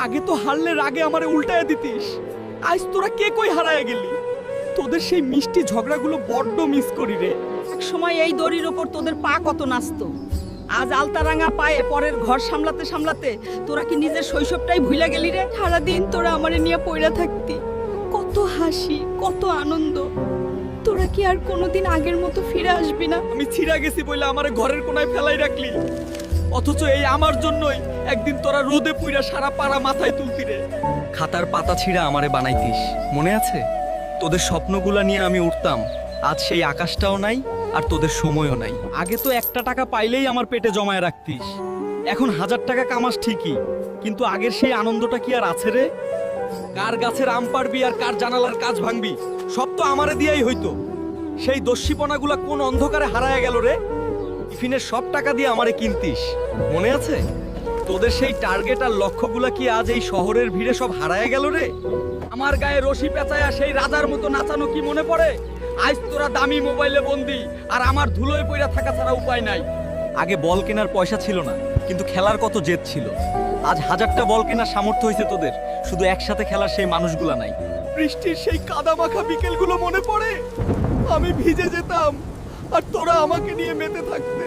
আগে তো হারলে রাগে আমারে উল্টায় দিতিস, আজ তোরা কে কই হারায় গেলি। তোদের সেই মিষ্টি ঝগড়াগুলো বড্ড মিস করি রে। এক সময় এই দড়ির ওপর তোদের পা কত নাচতো, আজ আলতারাঙা পায়ে পরের ঘর সামলাতে সামলাতে তোরা কি নিজের শৈশবটাই ভুলে গেলি রে? সারাদিন তোরা আমারে নিয়ে পইরা থাকতি, কত হাসি কত আনন্দ। তোরা কি আর কোনোদিন আগের মতো ফিরে আসবি না? আমি ছিড়া গেছি বলে আমারে ঘরের কোনায় ফেলাই রাখলি, অথচ এই আমার জন্যই একদিন তোরা রোদে পুইরা সারা পাড়া মাথায় তুলতি রে। খাতার পাতা ছিঁড়া আমারে বানাইতিস, মনে আছে? তোদের স্বপ্নগুলা নিয়ে আমি উঠতাম, আজ সেই আকাশটাও নাই আর তোদের সময়ও নাই। আগে তো 1 টাকা পাইলেই আমার পেটে জমায় রাখতিস, এখন 1000 টাকা কামাস ঠিকই, কিন্তু আগের সেই আনন্দটা কি আর আছে রে? কার গাছের আম পারবি আর কার জানালার কাজ ভাঙবি সব তো আমারে দিয়াই হইতো। সেই দস্যিপনাগুলা কোন অন্ধকারে হারায় গেল রে? টিফিনের সব টাকা দিয়ে আমারে কিনতিস, মনে আছে? তোদের সেই টার্গেট আর লক্ষ্যগুলা কি আজ এই শহরের ভিড়ে সব হারায় গেল রে? আমার গায়ে রশি পেঁচায়া সেই রাজার মতো নাচানো কি মনে পড়ে? আজ তোরা দামি মোবাইলে বন্দি আর আমার ধুলোয় পইরা থাকা ছাড়া উপায় নাই। আগে বল কেনার পয়সা ছিল না, কিন্তু খেলার কত জেদ ছিল। আজ 1000টা বল কেনার সামর্থ্য হয়েছে তোদের, শুধু একসাথে খেলার সেই মানুষগুলা নাই। বৃষ্টির সেই কাদা মাখা বিকেলগুলো মনে পড়ে? আমি ভিজে যেতাম আর তোরা আমাকে নিয়ে মেতে থাকতে।